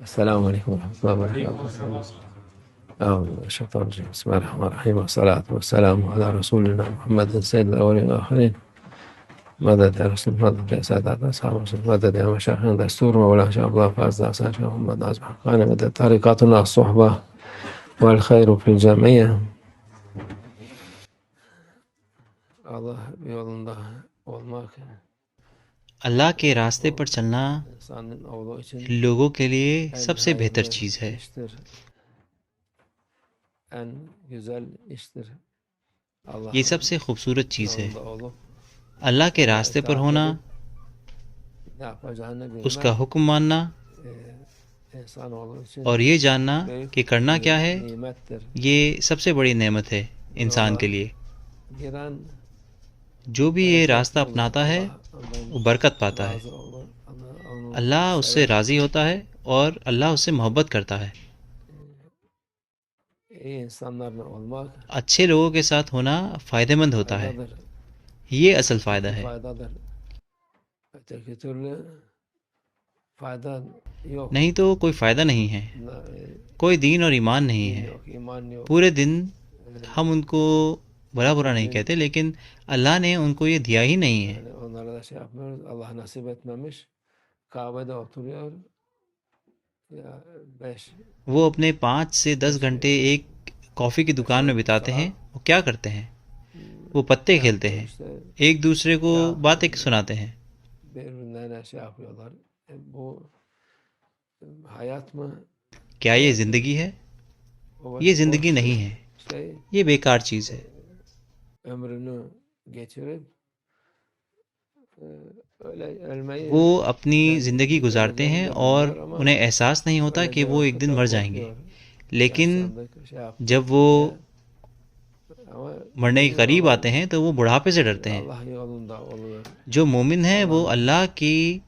السلام عليكم ورحمة الله وبركاته. أعوذ بالله من الشيطان الرجيم. بسم الله الرحمن الرحيم، والصلاة والسلام على رسولنا محمد سيد الأولين والآخرين. مدد يا رسول، مدد يا سادات أصحاب رسول، مدد يا مشايخنا دستور مولانا شيخ عبد الله فاز دعسان شيخ محمد عزم حقاني، مدد طريقاتنا الصحبة والخير في الجميع. Allah yolunda olmak اللہ کے راستے پر چلنا insanın oğlu için لوگوں کے لیے en سب سے بہتر hayırlı چیز ہے. iştir. En güzel iştir. Allah یہ سب سے خوبصورت چیز ہے. yolunda olup اللہ کے راستے پر ہونا، ne yapacağını اس bilmek کا حکم ماننا insanoğlu için اور یہ جاننا کہ کرنا کیا ہے، nimettir. یہ سب سے بڑی نعمت ہے انسان کے لیے. Giren جو بھی یہ راستہ اپناتا ہے وہ برکت پاتا ہے. razı olur. Onu اللہ اس سے راضی ہوتا ہے اور اللہ اس سے محبت کرتا ہے. iyi insanlarla olmak اچھے لوگوں کے ساتھ ہونا فائدہ مند ہوتا ہے. faydadır. یہ اصل فائدہ ہے. Faydadır. Öteki türlü fayda yok. نہیں تو کوئی فائدہ نہیں ہے. کوئی دین اور ایمان نہیں ہے. Yok, iman yok. پورے دن ہم ان کو برا نہیں کہتے، لیکن اللہ نے ان کو یہ دیا ہی نہیں ہے. Yani onlara da şey yapmıyoruz. Allah nasip etmemiş. Kabe'de oturuyor. Ya 5 وہ اپنے 5 سے 10 گھنٹے ایک کافی کی دکان میں بتاتے ہیں. وہ کیا کرتے ہیں؟ وہ پتے کھیلتے ہیں، işte ایک دوسرے کو باتیں سناتے ہیں. birbirlerine şey yapıyorlar. Bu hayat mı? کیا یہ زندگی ہے؟ O یہ زندگی نہیں ہے، şey یہ بیکار چیز ہے. ömrünü geçirip öyle ölmeyi وہ اپنی زندگی گزارتے ہیں اور انہیں احساس نہیں ہوتا کہ وہ ایک دن مر جائیں گے، لیکن جب وہ ama مرنے کے قریب آتے ہیں تو وہ بڑھاپے سے ڈرتے ہیں. Allah yolunda oluyor. جو مومن ہے وہ اللہ کی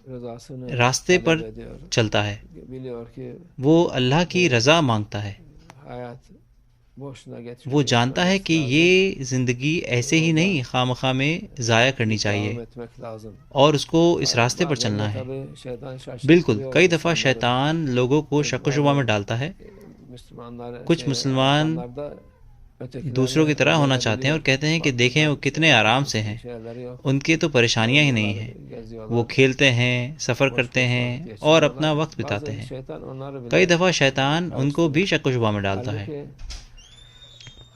Rızasını راستے پر talep ediyor. چلتا ہے، Biliyor ki وہ اللہ کی رضا مانگتا ہے. hayat boşuna geçmiş. وہ جانتا ہے کہ یہ زندگی ایسے ہی نہیں خواہ مخواہ میں ضائع کرنی چاہیے devam etmek lazım. اور اس کو اس راستے پر چلنا ہے. Tabii şeytan şaşırtıyor. بالکل، کئی دفعہ شیطان لوگوں کو شک و شبہ میں ڈالتا ہے. Müslümanlar کچھ مسلمان insanlar da ötekilerle دوسروں کی طرح ہونا چاہتے ہیں اور کہتے ہیں کہ دیکھیں وہ کتنے آرام سے ہیں، şeyleri yok. ان کی تو پریشانیاں ہی نہیں ہیں. وہ کھیلتے ہیں، سفر کرتے ہیں اور اپنا وقت بتاتے ہیں. Şeytan onları bile کئی دفعہ شیطان ان کو بھی شک و شبہ میں ڈالتا ہے.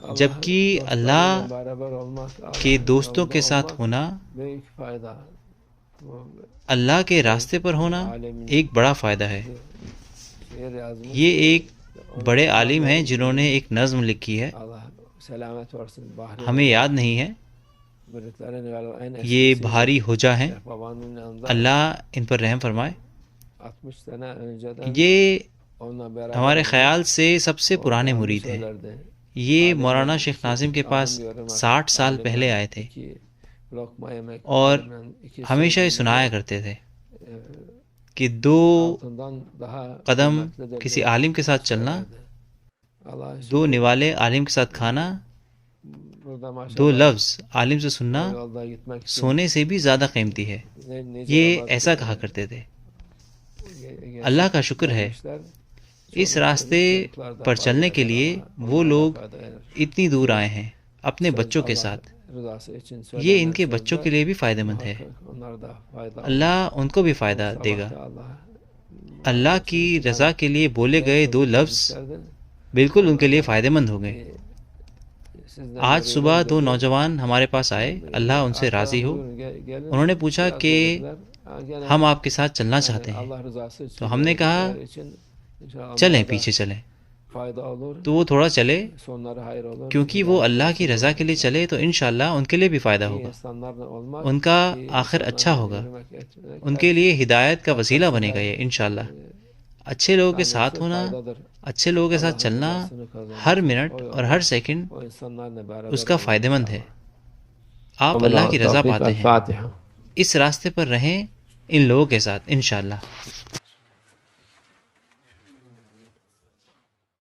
halbuki جبکہ Allah اللہ dostlarıyla beraber olmak کے Allah'ın دوستوں yolunda کے ساتھ olmak ہونا، büyük fayda. Bu اللہ کے راستے پر ہونا ایک بڑا فائدہ ہے. şiir yazmış. یہ ایک بڑے عالم ہیں جنہوں نے ایک نظم لکھی ہے، Allah selamet versin. Bahri ہمیں یاد نہیں ہے. Müritlerin galiba en یہ eskisi بھاری ہوجا ہیں، Şeyh Baba'nın yanında اللہ ان پر رحم فرمائے. 60 sene önceden یہ onunla beraber ہمارے olmuş. خیال سے سب سے O پرانے devamlı مرید ہیں. söylerdi. یہ مولانا شیخ ناظم کے پاس 60 سال پہلے آئے تھے İki lokma yemek اور yerinden iki ہمیشہ یہ sözün سنایا کرتے تھے e, کہ دو altından daha قدم kıymetlidir کسی diye عالم کے ساتھ چلنا، söylerdi. Allah دو şimdi نوالے عالم کے ساتھ کھانا، burada maşallah دو لفظ عالم سے سننا o yolda gitmek için سونے سے بھی زیادہ قیمتی ہے. nice یہ yollar ایسا کہا کرتے تھے. geçmişler. اللہ کا شکر ہے اس راستے پر چلنے کے لیے وہ لوگ اتنی دور آئے ہیں اپنے بچوں کے ساتھ. rızası için یہ ان söylenen کے بچوں کے sözler لیے بھی فائدہ مند ہے. muhakkak onlar da fayda اللہ ان کو بھی فائدہ olur. دے گا. Sabah da Allah اللہ کی رضا کے لیے بولے گئے دو لفظ بالکل ان کے لیے فائدہ مند ہوں گے. sizden آج arıyorlar صبح دو dedi. نوجوان ہمارے پاس آئے، اللہ ان سے راضی ہو. Buyurun, gelin. انہوں نے پوچھا Biraz کہ dediler. Ha, gene ہم آپ کے ساتھ چلنا yani چاہتے ہیں. Allah rızası için تو ہم نے کہا geldikleri için inşallah چلیں onlara da پیچھے چلیں. fayda olur. تو وہ تھوڑا چلے، Sonları hayır olur. کیونکہ وہ اللہ کی رضا کے لیے چلے تو انشاءاللہ ان کے لیے بھی فائدہ İyi ہوگا، insanlarla olmak, ان کا iyi آخر insanlarla اچھا ہوگا، yürümek, etmek ان کے لیے ہدایت کا وسیلہ بنے گا. یہ انشاءاللہ اچھے لوگوں کے ساتھ tanesi ہونا، faydadır. اچھے لوگوں کے ساتھ Allah'ın چلنا rızasını kazanır. ہر منٹ O اور yolda ہر سیکنڈ o insanlarla beraber اس کا olmak فائدہ مند ہے. inşallah. آپ اللہ کی رضا Tevfik پاتے ہیں. el-Fatiha. اس راستے پر رہیں ان لوگوں کے ساتھ انشاءاللہ.